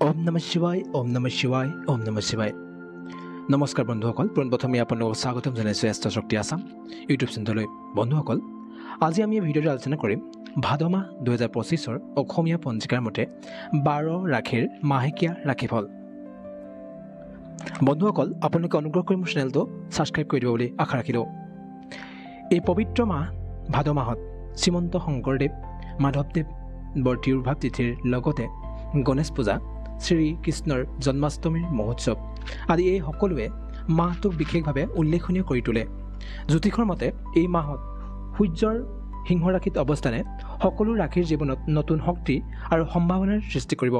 ওম নমঃ শিৱায় ওম নমঃ শিৱায় ওম নমঃ শিৱায়। নমস্কাৰ বন্ধুসকল, পোনপ্ৰথমে আপোনালোকক স্বাগতম জনাইছোঁ এষ্ট্ৰ শক্তি আছাম ইউটিউব চেনেললৈ। বন্ধুসকল, আজি আমি এই ভিডিঅ'টো আলোচনা কৰিম ভাদ মাহ 2025 অসমীয়া পঞ্জিকাৰ মতে 12 ৰাশিৰ মাহেকীয়া ৰাশিফল। বন্ধুসকল, আপোনালোকে অনুগ্ৰহ কৰি মোৰ চেনেলটো ছাবস্ক্ৰাইব কৰি দিব বুলি আশা ৰাখিলোঁ। এই পবিত্ৰ মাহ ভাদ মাহত শ্ৰীমন্ত শংকৰদেৱ মাধৱদেৱ বৰ্তিউৰ্ভাৱ তিথিৰ লগতে গণেশ পূজা, শ্ৰীকৃষ্ণৰ জন্মাষ্টমীৰ মহোৎসৱ আদি এই সকলোৱে মাহটোক বিশেষভাৱে উল্লেখনীয় কৰি তোলে। জ্যোতিষৰ মতে এই মাহত সূৰ্যৰ সিংহ ৰাশিত অৱস্থানে সকলো ৰাশিৰ জীৱনত নতুন শক্তি আৰু সম্ভাৱনাৰ সৃষ্টি কৰিব।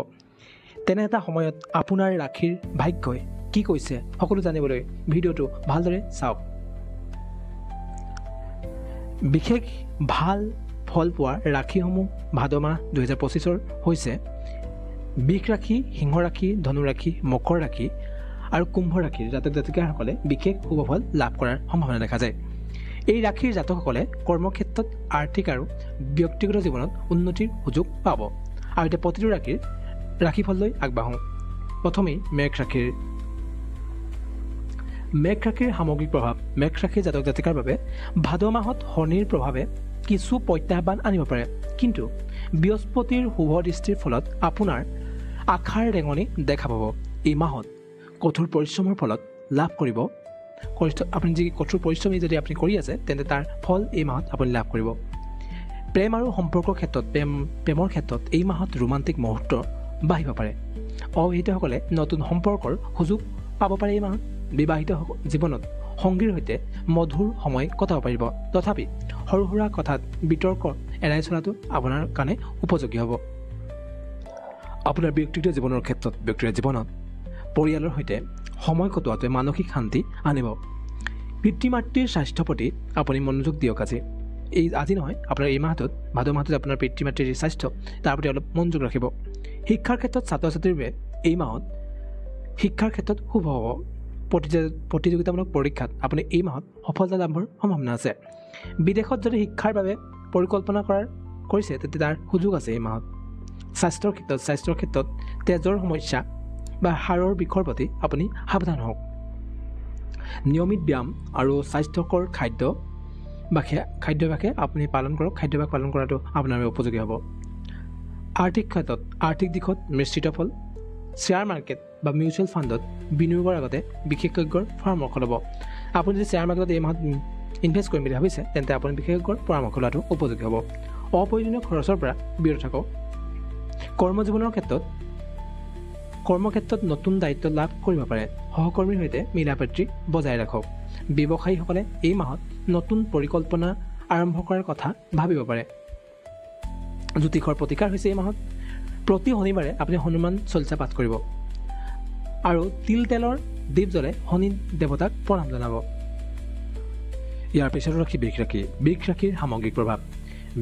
তেনে এটা সময়ত আপোনাৰ ৰাশিৰ ভাগ্যই কি কৈছে সকলো জানিবলৈ ভিডিঅ'টো ভালদৰে চাওক। বিশেষ ভাল ফল পোৱা ৰাশিসমূহ ভাদ মাহ 2025 হৈছে বৃষ ৰাশি, সিংহ ৰাশি, ধনু ৰাশি, মকৰ ৰাশি আৰু কুম্ভ ৰাশিৰ জাতক জাতিকাসকলে বিশেষ শুভফল লাভ কৰাৰ সম্ভাৱনা দেখা যায়। এই ৰাশিৰ জাতকসকলে কৰ্মক্ষেত্ৰত, আৰ্থিক আৰু ব্যক্তিগত জীৱনত উন্নতিৰ সুযোগ পাব। আৰু এতিয়া প্ৰতিটো ৰাশিৰ ৰাশিফললৈ আগবাঢ়োঁ। প্ৰথমেই মেঘ ৰাশিৰ সামগ্ৰিক প্ৰভাৱ। মেঘ ৰাশিৰ জাতক জাতিকাৰ বাবে ভাদ মাহত শনিৰ প্ৰভাৱে কিছু প্ৰত্যাহ্বান আনিব পাৰে, কিন্তু বৃহস্পতিৰ শুভ দৃষ্টিৰ ফলত আপোনাৰ আশাৰ ৰেঙনি দেখা পাব। এই মাহত কঠোৰ পৰিশ্ৰমৰ ফলত লাভ কৰিব। আপুনি যি কঠোৰ পৰিশ্ৰমী যদি আপুনি কৰি আছে, তেন্তে তাৰ ফল এই মাহত আপুনি লাভ কৰিব। প্ৰেম আৰু সম্পৰ্কৰ ক্ষেত্ৰত, প্ৰেমৰ ক্ষেত্ৰত এই মাহত ৰোমান্টিক মুহূৰ্ত বাঢ়িব পাৰে। অবিবাহিতসকলে নতুন সম্পৰ্কৰ সুযোগ পাব পাৰে। এই মাহত বিবাহিত জীৱনত সংগীৰ সৈতে মধুৰ সময় কটাব পাৰিব। তথাপি সৰু সুৰা কথাত বিতৰ্ক এৰাই চলাটো আপোনাৰ কাৰণে উপযোগী হ'ব। আপোনাৰ ব্যক্তিগত জীৱনৰ ক্ষেত্ৰত, ব্যক্তিগত জীৱনত পৰিয়ালৰ সৈতে সময় কটোৱাটোৱে মানসিক শান্তি আনিব। পিতৃ মাতৃৰ স্বাস্থ্যৰ প্ৰতি আপুনি মনোযোগ দিয়ক। আজি নহয়, আপোনাৰ এই মাহটোত, ভাদ মাহটোত আপোনাৰ পিতৃ মাতৃৰ যি স্বাস্থ্য তাৰ প্ৰতি অলপ মনোযোগ ৰাখিব। শিক্ষাৰ ক্ষেত্ৰত ছাত্ৰ ছাত্ৰীৰ বাবে এই মাহত শিক্ষাৰ ক্ষেত্ৰত শুভ হ'ব। প্ৰতিযোগিতামূলক পৰীক্ষাত আপুনি এই মাহত সফলতা লাভৰ সম্ভাৱনা আছে। বিদেশত যদি শিক্ষাৰ বাবে পৰিকল্পনা কৰিছে, তেন্তে তাৰ সুযোগ আছে এই মাহত। স্বাস্থ্যৰ ক্ষেত্ৰত তেজৰ সমস্যা বা হাড়ৰ বিষৰ প্ৰতি আপুনি সাৱধান হওক। নিয়মিত ব্যায়াম আৰু স্বাস্থ্যকৰ খাদ্যাভ্যাসে আপুনি পালন কৰক। খাদ্যাভ্যাস পালন কৰাটো আপোনাৰ বাবে উপযোগী হ'ব। আৰ্থিক দিশত মিশ্ৰিত ফল। শ্বেয়াৰ মাৰ্কেট বা মিউচুৱেল ফাণ্ডত বিনিয়োগৰ আগতে বিশেষজ্ঞৰ পৰামৰ্শ ল'ব। আপুনি যদি শ্বেয়াৰ মাৰ্কেটত এই মাহত ইনভেষ্ট কৰিম বুলি ভাবিছে, তেন্তে আপুনি বিশেষজ্ঞৰ পৰামৰ্শ লোৱাটো উপযোগী হ'ব। অপ্ৰয়োজনীয় খৰচৰ পৰা বিৰত থাকক। কৰ্মক্ষেত্ৰত নতুন দায়িত্ব লাভ কৰিব পাৰে। সহকৰ্মীৰ সৈতে মিলাপ্ৰীতি বজাই ৰাখক। ব্যৱসায়ীসকলে এই মাহত নতুন পৰিকল্পনা আৰম্ভ কৰাৰ কথা ভাবিব পাৰে। জ্যোতিষৰ প্ৰতিকাৰ হৈছে এই মাহত প্ৰতি শনিবাৰে আপুনি হনুমান চলিচা পাঠ কৰিব আৰু তেলৰ দীপ জ্বলে শনি দেৱতাক প্ৰণাম জনাব। ইয়াৰ পিছত বৃষ ৰাশিৰ সামগ্ৰিক প্ৰভাৱ।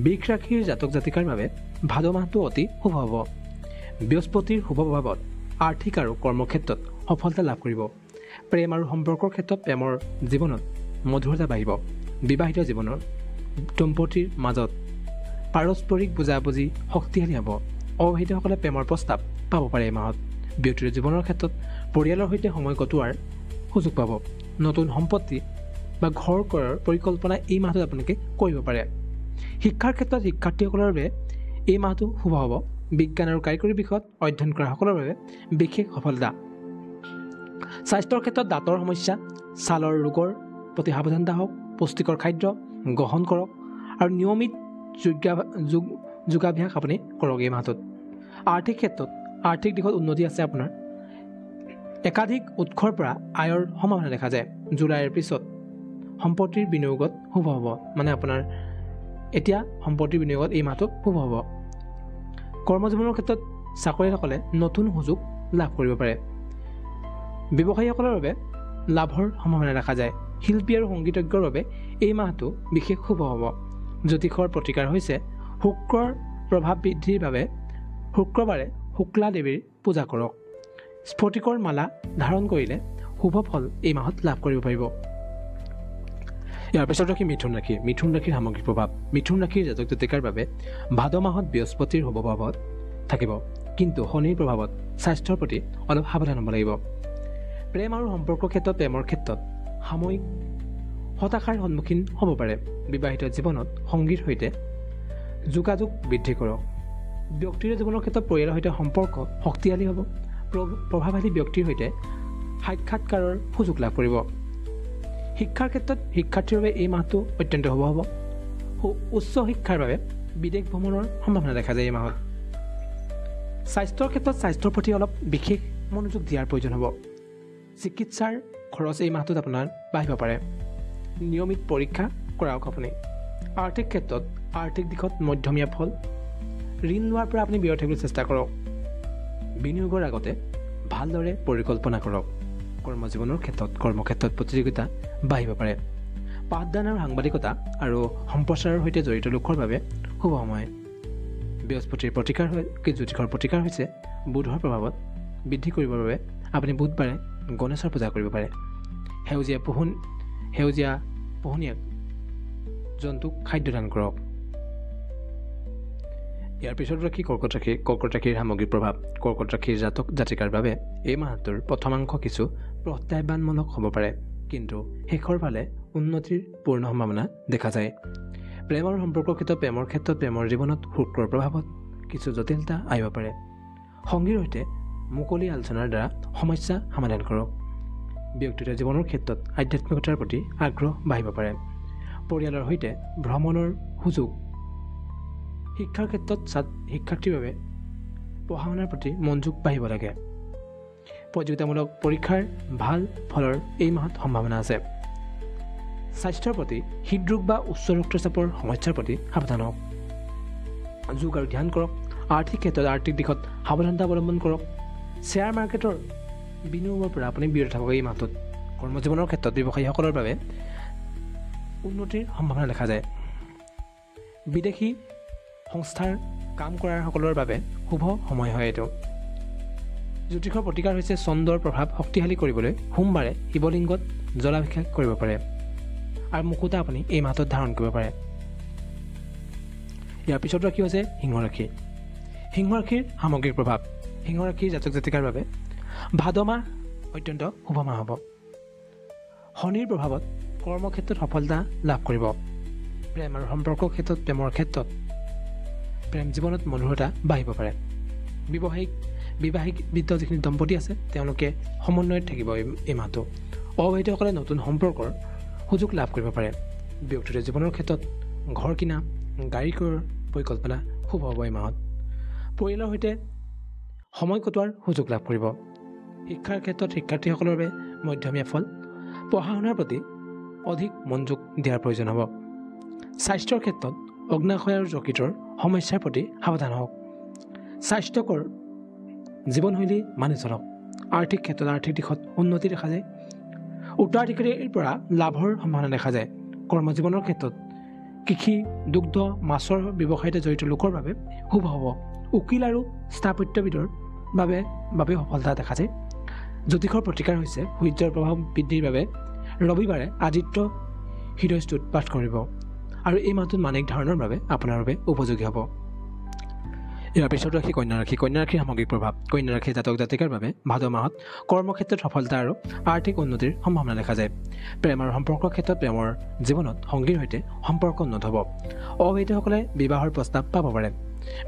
বৃষ ৰাশিৰ জাতক জাতিকাৰ বাবে ভাদ মাহটো অতি শুভ হ'ব। বৃহস্পতিৰ শুভ প্ৰভাৱত আৰ্থিক আৰু কৰ্মক্ষেত্ৰত সফলতা লাভ কৰিব। প্ৰেম আৰু সম্পৰ্কৰ ক্ষেত্ৰত প্ৰেমৰ জীৱনত মধুৰতা বাঢ়িব। বিবাহিত জীৱনৰ দম্পতীৰ মাজত পাৰস্পৰিক বুজাবুজি শক্তিশালী হ'ব। অবিবাহিতসকলে প্ৰেমৰ প্ৰস্তাৱ পাব পাৰে এই মাহত। ব্যক্তিগত জীৱনৰ ক্ষেত্ৰত পৰিয়ালৰ সৈতে সময় কটোৱাৰ সুযোগ পাব। নতুন সম্পত্তি বা ঘৰ ক্ৰয়ৰ পৰিকল্পনা এই মাহটোত আপোনালোকে কৰিব পাৰে। শিক্ষাৰ ক্ষেত্ৰত শিক্ষাৰ্থীসকলৰ বাবে এই মাহটো শুভ হ'ব। বিজ্ঞান আৰু কাৰিকৰী বিষয়ত অধ্যয়ন কৰা সকলৰ বাবে বিশেষ সফলতা। স্বাস্থ্যৰ ক্ষেত্ৰত দাঁতৰ সমস্যা, ছালৰ ৰোগৰ প্ৰতি সাৱধানতা হওক। পুষ্টিকৰ খাদ্য গ্ৰহণ কৰক আৰু নিয়মিত যোগাভ্যাস আপুনি কৰক এই মাহটোত। আৰ্থিক দিশত উন্নতি আছে আপোনাৰ। একাধিক উৎসৰ পৰা আয়ৰ সম্ভাৱনা দেখা যায়। জুলাইৰ পিছত সম্পত্তিৰ বিনিয়োগত শুভ হ'ব। আপোনাৰ এতিয়া সম্পত্তিৰ বিনিয়োগত এই মাহটো শুভ হ'ব। কৰ্মজীৱনৰ ক্ষেত্ৰত চাকৰিয়ালসকলে নতুন সুযোগ লাভ কৰিব পাৰে। ব্যৱসায়ীসকলৰ বাবে লাভৰ সম্ভাৱনা দেখা যায়। শিল্পী আৰু সংগীতজ্ঞৰ বাবে এই মাহটো বিশেষ শুভ হ'ব। জ্যোতিষৰ প্ৰতিকাৰ হৈছে শুক্ৰৰ প্ৰভাৱ বৃদ্ধিৰ বাবে শুক্ৰবাৰে শুক্লা দেৱীৰ পূজা কৰক। স্ফটিকৰ মালা ধাৰণ কৰিলে শুভ ফল এই মাহত লাভ কৰিব পাৰিব। ইয়াৰ পিছত মিথুন ৰাশিৰ সামগ্ৰিক প্ৰভাৱ। মিথুন ৰাশিৰ জাতক জাতিকাৰ বাবে ভাদ মাহত বৃহস্পতিৰ শুভ প্ৰভাৱত থাকিব। কিন্তু শনিৰ প্ৰভাৱত স্বাস্থ্যৰ প্ৰতি অলপ সাৱধান হ'ব লাগিব। প্ৰেম আৰু সম্পৰ্কৰ ক্ষেত্ৰত প্ৰেমৰ ক্ষেত্ৰত সাময়িক হতাশাৰ সন্মুখীন হ'ব পাৰে। বিবাহিত জীৱনত সংগীৰ সৈতে যোগাযোগ বৃদ্ধি কৰক। ব্যক্তিৰ জীৱনৰ ক্ষেত্ৰত পৰিয়ালৰ সৈতে সম্পৰ্ক শক্তিশালী হ'ব। প্ৰভাৱশালী ব্যক্তিৰ সৈতে সাক্ষাৎকাৰৰ সুযোগ লাভ কৰিব। শিক্ষাৰ ক্ষেত্ৰত শিক্ষাৰ্থীৰ বাবে এই মাহটো অত্যন্ত শুভ হ'ব। উচ্চ শিক্ষাৰ বাবে বিদেশ ভ্ৰমণৰ সম্ভাৱনা দেখা যায় এই মাহত। স্বাস্থ্যৰ ক্ষেত্ৰত স্বাস্থ্যৰ প্ৰতি অলপ বিশেষ মনোযোগ দিয়াৰ প্ৰয়োজন হ'ব। চিকিৎসাৰ খৰচ এই মাহটোত আপোনাৰ বাঢ়িব পাৰে। নিয়মিত পৰীক্ষা কৰাওক আপুনি। আৰ্থিক ক্ষেত্ৰত আৰ্থিক দিশত মধ্যমীয়া ফল। ঋণ লোৱাৰ পৰা আপুনি বিৰত থাকিবলৈ চেষ্টা কৰক। বিনিয়োগৰ আগতে ভালদৰে পৰিকল্পনা কৰক। কৰ্মজীৱনৰ ক্ষেত্ৰত কৰ্মক্ষেত্ৰত প্ৰতিযোগিতা বাঢ়িব পাৰে। পাঠদান আৰু সাংবাদিকতা আৰু সম্প্ৰচাৰৰ সৈতে জড়িত লোকৰ বাবে শুভ সময়। বৃহস্পতিৰ প্ৰতিকাৰ জ্যোতিষৰ প্ৰতিকাৰ হৈছে বুধৰ প্ৰভাৱত বৃদ্ধি কৰিবৰ বাবে আপুনি বুধবাৰে গণেশৰ পূজা কৰিব পাৰে। সেউজীয়া পোহনীয়া জন্তুক খাদ্যদান কৰক। ইয়াৰ পিছত ৰাশি কৰ্কট ৰাশিৰ সামগ্ৰিক প্ৰভাৱ। কৰ্কট ৰাশিৰ জাতক জাতিকাৰ বাবে এই মাহটোৰ প্ৰথমাংশ কিছু প্ৰত্যাহ্বানমূলক হ'ব পাৰে, কিন্তু শেষৰ ফালে উন্নতিৰ পূৰ্ণ সম্ভাৱনা দেখা যায়। প্ৰেম আৰু সম্পৰ্কৰ ক্ষেত্ৰত প্ৰেমৰ জীৱনত শুক্ৰৰ প্ৰভাৱত কিছু জটিলতা আহিব পাৰে। সংগীৰ সৈতে মুকলি আলোচনাৰ দ্বাৰা সমস্যা সমাধান কৰক। ব্যক্তিগত জীৱনৰ ক্ষেত্ৰত আধ্যাত্মিকতাৰ প্ৰতি আগ্ৰহ বাঢ়িব পাৰে। পৰিয়ালৰ সৈতে ভ্ৰমণৰ সুযোগ। শিক্ষাৰ ক্ষেত্ৰত শিক্ষাৰ্থীৰ বাবে পঢ়া শুনাৰ প্ৰতি মনোযোগ বাঢ়িব লাগে। প্ৰতিযোগিতামূলক পৰীক্ষাৰ ভাল ফলৰ এই মাহত সম্ভাৱনা আছে। স্বাস্থ্যৰ প্ৰতি হৃদৰোগ বা উচ্চ ৰক্তচাপৰ সমস্যাৰ প্ৰতি সাৱধান হওক। যোগ আৰু ধ্যান কৰক। আৰ্থিক ক্ষেত্ৰত আৰ্থিক দিশত সাৱধানতা অৱলম্বন কৰক। শ্বেয়াৰ মাৰ্কেটৰ বিনিয়োগৰ পৰা আপুনি বিৰত থাকক এই মাহটোত। কৰ্মজীৱনৰ ক্ষেত্ৰত ব্যৱসায়ীসকলৰ বাবে উন্নতিৰ সম্ভাৱনা দেখা যায়। বিদেশী সংস্থাৰ কাম কৰাসকলৰ বাবে শুভ সময় হয় এইটো। জ্যোতিষৰ প্ৰতিকাৰ হৈছে চন্দ্ৰৰ প্ৰভাৱ শক্তিশালী কৰিবলৈ সোমবাৰে শিৱলিংগত জলাভিষেক কৰিব পাৰে আৰু মুকুতা আপুনি এই মাহটোত ধাৰণ কৰিব পাৰে। ইয়াৰ পিছত ৰাশি হৈছে সিংহ ৰাশি। সিংহ ৰাশিৰ সামগ্ৰিক প্ৰভাৱ। সিংহ ৰাশিৰ জাতক জাতিকাৰ বাবে ভাদ মাহ অত্যন্ত শুভ মাহ হ'ব। শনিৰ প্ৰভাৱত কৰ্মক্ষেত্ৰত সফলতা লাভ কৰিব। প্ৰেম আৰু সম্পৰ্কৰ ক্ষেত্ৰত প্ৰেম জীৱনত মধুৰতা বাঢ়িব পাৰে। বিবাহিক যিখিনি দম্পতি আছে তেওঁলোকে সমন্বয়ত থাকিব এই মাহটো। অবিবাহিতসকলে নতুন সম্পৰ্কৰ সুযোগ লাভ কৰিব পাৰে। ব্যক্তিগত জীৱনৰ ক্ষেত্ৰত ঘৰ কিনা গাড়ী ক্ৰয়ৰ পৰিকল্পনা শুভ হ'ব এই মাহত। পৰিয়ালৰ সৈতে সময় কটোৱাৰ সুযোগ লাভ কৰিব। শিক্ষাৰ ক্ষেত্ৰত শিক্ষাৰ্থীসকলৰ বাবে মধ্যমীয়া ফল। পঢ়া শুনাৰ প্ৰতি অধিক মনোযোগ দিয়াৰ প্ৰয়োজন হ'ব। স্বাস্থ্যৰ ক্ষেত্ৰত অগ্নাশয় আৰু যকৃতৰ সমস্যাৰ প্ৰতি সাৱধান হওক। স্বাস্থ্যকৰ জীৱনশৈলী মানি চলক। আৰ্থিক ক্ষেত্ৰত আৰ্থিক দিশত উন্নতি দেখা যায়। উত্তৰাধিকাৰীৰ পৰা লাভৰ সম্ভাৱনা দেখা যায়। কৰ্মজীৱনৰ ক্ষেত্ৰত কৃষি দুগ্ধ মাছৰ ব্যৱসায়তে জড়িত লোকৰ বাবে শুভ হ'ব। উকিল আৰু স্থাপত্যবিদৰ বাবে সফলতা দেখা যায়। জ্যোতিষৰ প্ৰতিকাৰ হৈছে সূৰ্যৰ প্ৰভাৱ বৃদ্ধিৰ বাবে ৰবিবাৰে আদিত্য হৃদয়স্তুত পাঠ কৰিব আৰু এই মাহটোত মানিক ধাৰণৰ বাবে আপোনাৰ বাবে উপযোগী হ'ব। ইয়াৰ পিছত ৰাশি কন্যা ৰাশি। কন্যা ৰাশিৰ সামগ্ৰিক প্ৰভাৱ। কন্যা ৰাশিৰ জাতক জাতিকাৰ বাবে ভাদ মাহত কৰ্মক্ষেত্ৰত সফলতা আৰু আৰ্থিক উন্নতিৰ সম্ভাৱনা দেখা যায়। প্ৰেম আৰু সম্পৰ্কৰ ক্ষেত্ৰত প্ৰেমৰ জীৱনত সংগীৰ সৈতে সম্পৰ্ক উন্নত হ'ব। অবিবাহিতসকলে বিবাহৰ প্ৰস্তাৱ পাব পাৰে।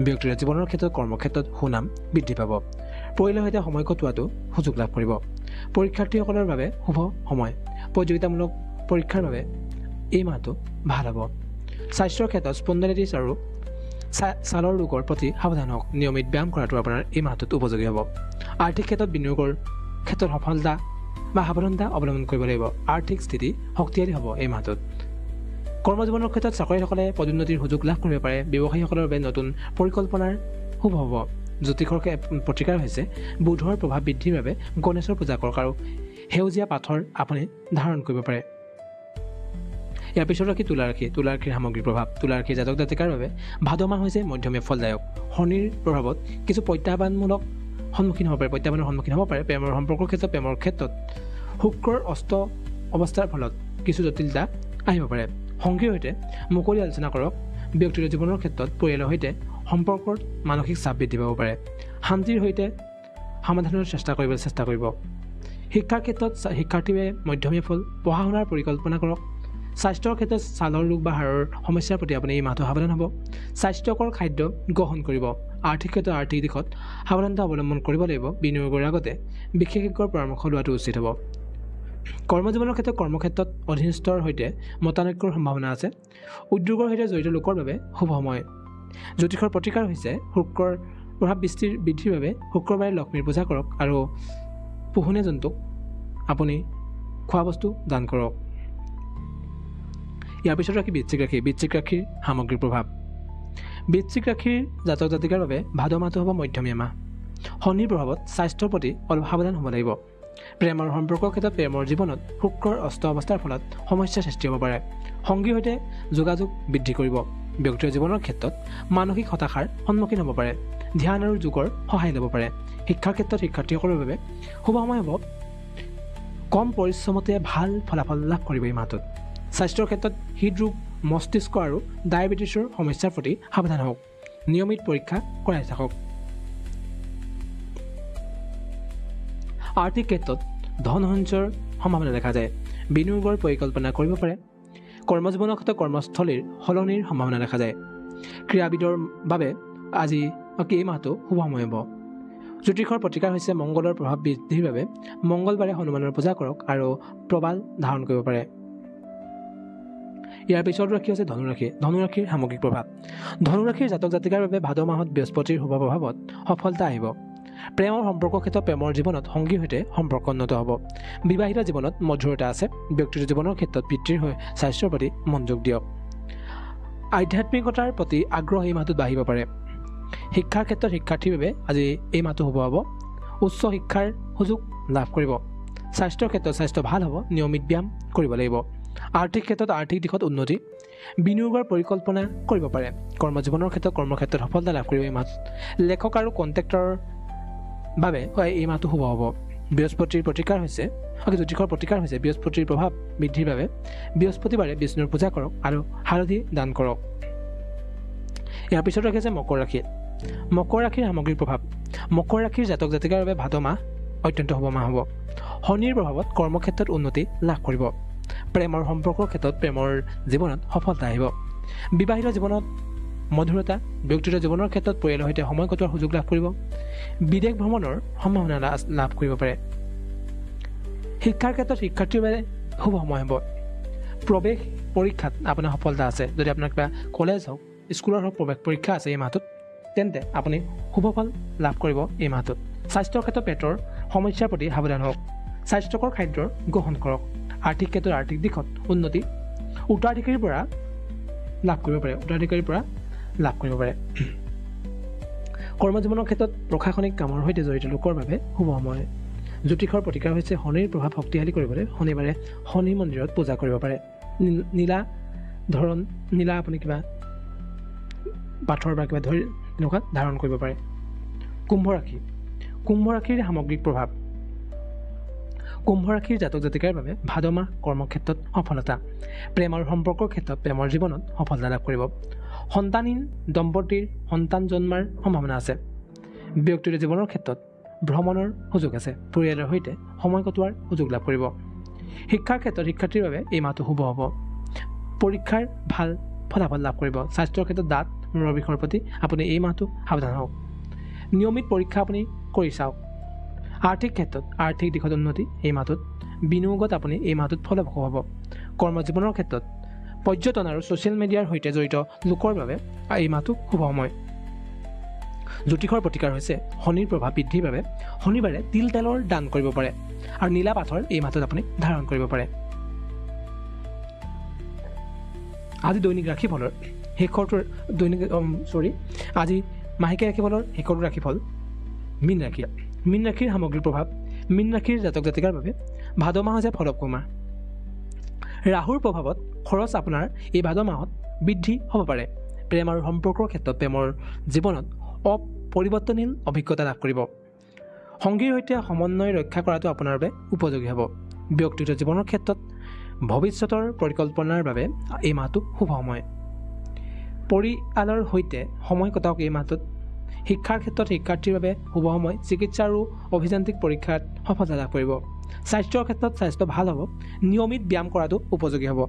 ব্যক্তিগত জীৱনৰ ক্ষেত্ৰত কৰ্মক্ষেত্ৰত সুনাম বৃদ্ধি পাব। পৰিয়ালৰ সৈতে সময় কটোৱাটো সুযোগ লাভ কৰিব। পৰীক্ষাৰ্থীসকলৰ বাবে শুভ সময়। প্ৰতিযোগিতামূলক পৰীক্ষাৰ বাবে এই মাহটো ভাল হ'ব। স্বাস্থ্যৰ ক্ষেত্ৰত স্পণ্ডাইটিছ আৰু ছালৰ ৰোগৰ প্ৰতি সাৱধান হওক। নিয়মিত ব্যায়াম কৰাটো আপোনাৰ এই মাহটোত উপযোগী হ'ব। আৰ্থিক ক্ষেত্ৰত বিনিয়োগৰ ক্ষেত্ৰত সফলতা বা সাৱধানতা অৱলম্বন কৰিব লাগিব। আৰ্থিক স্থিতি শক্তিশালী হ'ব এই মাহটোত। কৰ্মজীৱনৰ ক্ষেত্ৰত চাকৰিসকলে পদোন্নতিৰ সুযোগ লাভ কৰিব পাৰে। ব্যৱসায়ীসকলৰ বাবে নতুন পৰিকল্পনাৰ শুভ হ'ব। জ্যোতিষৰ প্ৰতিকাৰ হৈছে বুধৰ প্ৰভাৱ বৃদ্ধিৰ বাবে গণেশৰ পূজা কৰক আৰু সেউজীয়া পাথৰ আপুনি ধাৰণ কৰিব পাৰে। ইয়াৰ পিছত ৰাশি তুলা ৰাশি। তুলা ৰাশিৰ সামগ্ৰিক প্ৰভাৱ। তুলা ৰাশিৰ জাতক জাতিকাৰ বাবে ভাদ মাহ হৈছে মধ্যমীয়া ফলদায়ক। শনিৰ প্ৰভাৱত কিছু প্ৰত্যাহ্বানৰ সন্মুখীন হ'ব পাৰে। প্ৰেমৰ সম্পৰ্কৰ ক্ষেত্ৰত শুক্ৰৰ অস্ত অৱস্থাৰ ফলত কিছু জটিলতা আহিব পাৰে। সংগীৰ সৈতে মুকলি আলোচনা কৰক। ব্যক্তিগত জীৱনৰ ক্ষেত্ৰত পৰিয়ালৰ সৈতে সম্পৰ্কত মানসিক চাপ বৃদ্ধি পাব পাৰে। শান্তিৰ সৈতে সমাধানৰ চেষ্টা কৰিব। শিক্ষাৰ ক্ষেত্ৰত শিক্ষাৰ্থীয়ে মধ্যমীয়া ফল, পঢ়া শুনাৰ পৰিকল্পনা কৰক। স্বাস্থ্যৰ ক্ষেত্ৰত ছালৰ ৰোগ বা হাড়ৰ সমস্যাৰ প্ৰতি আপুনি এই মাহটো সাৱধান হ'ব। স্বাস্থ্যকৰ খাদ্য গ্ৰহণ কৰিব। আৰ্থিক ক্ষেত্ৰত আৰ্থিক দিশত সাৱধানতা অৱলম্বন কৰিব লাগিব। বিনিয়োগৰ আগতে বিশেষজ্ঞৰ পৰামৰ্শ লোৱাটো উচিত হ'ব। কৰ্মজীৱনৰ ক্ষেত্ৰত কৰ্মক্ষেত্ৰত অধীনস্থৰ সৈতে মতানৈক্যৰ সম্ভাৱনা আছে। উদ্যোগৰ সৈতে জড়িত লোকৰ বাবে শুভ সময়। জ্যোতিষৰ প্ৰতিকাৰ হৈছে শুক্ৰৰ প্ৰভাৱ বৃদ্ধিৰ বাবে শুক্ৰবাৰে লক্ষ্মীৰ পূজা কৰক আৰু পোহনীয়া জন্তুক আপুনি খোৱা বস্তু দান কৰক। ইয়াৰ পিছত বৃশ্চিক ৰাশিৰ সামগ্ৰিক প্ৰভাৱ। বৃশ্চিক ৰাশিৰ জাতক জাতিকাৰ বাবে ভাদ মাহটো হ'ব মধ্যমীয়া মাহ। শনিৰ প্ৰভাৱত স্বাস্থ্যৰ প্ৰতি অলপ সাৱধান হ'ব লাগিব। প্ৰেম আৰু সম্পৰ্কৰ ক্ষেত্ৰত প্ৰেমৰ জীৱনত শুক্ৰৰ অস্ত অৱস্থাৰ ফলত সমস্যাৰ সৃষ্টি হ'ব পাৰে। সংগীৰ সৈতে যোগাযোগ বৃদ্ধি কৰিব। ব্যক্তিগত জীৱনৰ ক্ষেত্ৰত মানসিক হতাশাৰ সন্মুখীন হ'ব পাৰে। ধ্যান আৰু যোগৰ সহায় ল'ব পাৰে। শিক্ষাৰ ক্ষেত্ৰত শিক্ষাৰ্থীসকলৰ বাবে শুভ সময় হ'ব। কম পৰিশ্ৰমতে ভাল ফলাফল লাভ কৰিব এই মাহটোত। স্বাস্থ্যৰ ক্ষেত্ৰত হৃদৰোগ, মস্তিষ্ক আৰু ডায়েবেটিছৰ সমস্যাৰ প্ৰতি সাৱধান হওক। নিয়মিত পৰীক্ষা কৰাই থাকক। আৰ্থিক ক্ষেত্ৰত ধন সঞ্চয়ৰ সম্ভাৱনা দেখা যায়। বিনিয়োগৰ পৰিকল্পনা কৰিব পাৰে। কৰ্মজীৱনৰ ক্ষেত্ৰত কৰ্মস্থলীৰ সলনিৰ সম্ভাৱনা দেখা যায়। ক্ৰীড়াবিদৰ বাবে এই মাহটো শুভ সময় হ'ব। জ্যোতিষৰ প্ৰতিকাৰ হৈছে মংগলৰ প্ৰভাৱ বৃদ্ধিৰ বাবে মংগলবাৰে হনুমানৰ পূজা কৰক আৰু প্ৰবাল ধাৰণ কৰিব পাৰে। ইয়াৰ পিছত ৰাশি হৈছে ধনুৰাশিৰ সামগ্ৰিক প্ৰভাৱ। ধনুৰাশিৰ জাতক জাতিকাৰ বাবে ভাদ মাহত বৃহস্পতিৰ শুভ প্ৰভাৱত সফলতা আহিব। প্ৰেমৰ সম্পৰ্কৰ ক্ষেত্ৰত প্ৰেমৰ জীৱনত সংগীৰ সৈতে সম্পৰ্ক উন্নত হ'ব। বিবাহিত জীৱনত মধুৰতা আছে। ব্যক্তিগত জীৱনৰ ক্ষেত্ৰত পিতৃৰ হৈ স্বাস্থ্যৰ প্ৰতি মনোযোগ দিয়ক। আধ্যাত্মিকতাৰ প্ৰতি আগ্ৰহ এই মাহটোত বাঢ়িব পাৰে। শিক্ষাৰ ক্ষেত্ৰত শিক্ষাৰ্থীৰ বাবে এই মাহটো শুভ হ'ব। উচ্চ শিক্ষাৰ সুযোগ লাভ কৰিব। স্বাস্থ্যৰ ক্ষেত্ৰত স্বাস্থ্য ভাল হ'ব। নিয়মিত ব্যায়াম কৰিব লাগিব। আৰ্থিক ক্ষেত্ৰত আৰ্থিক দিশত উন্নতি। বিনিয়োগৰ পৰিকল্পনা কৰিব পাৰে। কৰ্মজীৱনৰ ক্ষেত্ৰত কৰ্মক্ষেত্ৰত সফলতা লাভ কৰিব এই মাহত। লেখক আৰু কণ্ট্ৰেক্টৰৰ বাবে এই মাহটো শুভ হ'ব। জ্যোতিষৰ প্ৰতিকাৰ হৈছে বৃহস্পতিৰ প্ৰভাৱ বৃদ্ধিৰ বাবে বৃহস্পতিবাৰে বিষ্ণুৰ পূজা কৰক আৰু হালধি দান কৰক। ইয়াৰ পিছত ৰাখিছে মকৰ ৰাশিৰ সামগ্ৰিক প্ৰভাৱ। মকৰ ৰাশিৰ জাতক জাতিকাৰ বাবে ভাদ মাহ অত্যন্ত শুভ মাহ হ'ব। শনিৰ প্ৰভাৱত কৰ্মক্ষেত্ৰত উন্নতি লাভ কৰিব। প্ৰেমৰ সম্পৰ্কৰ ক্ষেত্ৰত প্ৰেমৰ জীৱনত সফলতা আহিব। বিবাহিত জীৱনত মধুৰতা। ব্যক্তিগত জীৱনৰ ক্ষেত্ৰত পৰিয়ালৰ সৈতে সময় কটোৱাৰ সুযোগ লাভ কৰিব। বিদেশ ভ্ৰমণৰ সম্ভাৱনা লাভ কৰিব পাৰে। শিক্ষাৰ ক্ষেত্ৰত শিক্ষাৰ্থীৰ বাবে শুভ সময় হ'ব। প্ৰৱেশ পৰীক্ষাত আপোনাৰ সফলতা আছে। যদি আপোনাৰ কিবা কলেজ হওক, স্কুলৰ হওক প্ৰৱেশ পৰীক্ষা আছে এই মাহটোত, তেন্তে আপুনি শুভ ফল লাভ কৰিব এই মাহটোত। স্বাস্থ্যৰ ক্ষেত্ৰত পেটৰ সমস্যাৰ প্ৰতি সাৱধান হওক। স্বাস্থ্যকৰ খাদ্যৰ গ্ৰহণ কৰক। আৰ্থিক ক্ষেত্ৰত আৰ্থিক দিশত উন্নতি। উত্তৰাধিকাৰীৰ পৰা লাভ কৰিব পাৰে। কৰ্মজীৱনৰ ক্ষেত্ৰত প্ৰশাসনিক কামৰ সৈতে জড়িত লোকৰ বাবে শুভ সময়। জ্যোতিষৰ প্ৰতিকাৰ হৈছে শনিৰ প্ৰভাৱ শক্তিশালী কৰিবলৈ শনিবাৰে শনি মন্দিৰত পূজা কৰিব পাৰে। নীলা আপুনি কিবা পাথৰ বা কিবা তেনেকুৱা ধাৰণ কৰিব পাৰে। কুম্ভ ৰাশিৰ সামগ্ৰিক প্ৰভাৱ। কুম্ভ ৰাশিৰ জাতক জাতিকাৰ বাবে ভাদ মাহ কৰ্মক্ষেত্ৰত সফলতা। প্ৰেম আৰু সম্পৰ্কৰ ক্ষেত্ৰত প্ৰেমৰ জীৱনত সফলতা লাভ কৰিব। সন্তানহীন দম্পতীৰ সন্তান জন্মাৰ সম্ভাৱনা আছে। ব্যক্তিগত জীৱনৰ ক্ষেত্ৰত ভ্ৰমণৰ সুযোগ আছে। পৰিয়ালৰ সৈতে সময় কটোৱাৰ সুযোগ লাভ কৰিব। শিক্ষাৰ ক্ষেত্ৰত শিক্ষাৰ্থীৰ বাবে এই মাহটো শুভ হ'ব। পৰীক্ষাৰ ভাল ফলাফল লাভ কৰিব। স্বাস্থ্যৰ ক্ষেত্ৰত দাঁত মূৰৰ বিষৰ প্ৰতি আপুনি এই মাহটো সাৱধান হওক। নিয়মিত পৰীক্ষা আপুনি কৰি চাওক। আৰ্থিক ক্ষেত্ৰত আৰ্থিক দিশত উন্নতি এই মাহটোত। বিনিয়োগত আপুনি এই মাহটোত ফলপ্ৰসূ হ'ব। কৰ্মজীৱনৰ ক্ষেত্ৰত পৰ্যটন আৰু ছ'চিয়েল মিডিয়াৰ সৈতে জড়িত লোকৰ বাবে এই মাহটো শুভ সময়। জ্যোতিষৰ প্ৰতিকাৰ হৈছে শনিৰ প্ৰভাৱ বৃদ্ধিৰ বাবে শনিবাৰে তেলৰ দান কৰিব পাৰে আৰু নীলা পাথৰ এই মাহটোত আপুনি ধাৰণ কৰিব পাৰে। আজি দৈনিক ৰাশিফলৰ আজি মাহেকীয়া ৰাশিফলৰ শেষৰটো ৰাশিফল মীন ৰাশিৰ সামগ্ৰিক প্ৰভাৱ। মীন ৰাশিৰ জাতক জাতিকাৰ বাবে ভাদ মাহ হৈছে ফলপ্ৰসূ মাহ। ৰাহুৰ প্ৰভাৱত খৰচ আপোনাৰ এই ভাদ মাহত বৃদ্ধি হ'ব পাৰে। প্ৰেম আৰু সম্পৰ্কৰ ক্ষেত্ৰত প্ৰেমৰ জীৱনত অপৰিৱৰ্তনীয় অভিজ্ঞতা লাভ কৰিব। সংগীৰ সৈতে সমন্বয় ৰক্ষা কৰাটো আপোনাৰ বাবে উপযোগী হ'ব। ব্যক্তিগত জীৱনৰ ক্ষেত্ৰত ভৱিষ্যতৰ পৰিকল্পনাৰ বাবে এই মাহটো শুভ সময়। পৰিয়ালৰ সৈতে সময় কটাওক এই মাহটোত। শিক্ষাৰ ক্ষেত্ৰত শিক্ষাৰ্থীৰ বাবে শুভ সময়। চিকিৎসা আৰু অভিযান্ত্ৰিক পৰীক্ষাত সফলতা লাভ কৰিব। স্বাস্থ্যৰ ক্ষেত্ৰত স্বাস্থ্য ভাল হ'ব। নিয়মিত ব্যায়াম কৰাটো উপযোগী হ'ব।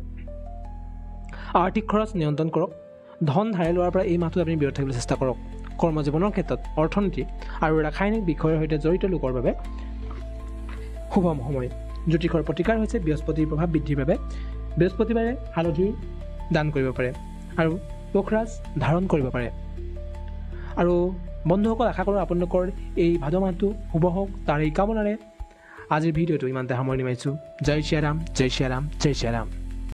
আৰ্থিক খৰচ নিয়ন্ত্ৰণ কৰক। ধন ধাৰে লোৱাৰ পৰা এই মাহটোত আপুনি বিৰত থাকিবলৈ চেষ্টা কৰক। কৰ্মজীৱনৰ ক্ষেত্ৰত অৰ্থনীতি আৰু ৰাসায়নিক বিষয়ৰ সৈতে জড়িত লোকৰ বাবে শুভ সময়। জ্যোতিষৰ প্ৰতিকাৰ হৈছে বৃহস্পতিৰ প্ৰভাৱ বৃদ্ধিৰ বাবে বৃহস্পতিবাৰে হালধিৰ দান কৰিব পাৰে আৰু পোখৰাজ ধাৰণ কৰিব পাৰে। আৰু বন্ধুসকল, আশা কৰোঁ আপোনালোকৰ এই ভাদ মাহটো শুভ হওক। তাৰ এই কামনাৰে আজিৰ ভিডিঅ'টো ইমানতে সামৰণি মাৰিছোঁ। জয় শ্ৰীৰাম, জয় শ্ৰীৰাম, জয় শ্ৰীৰাম।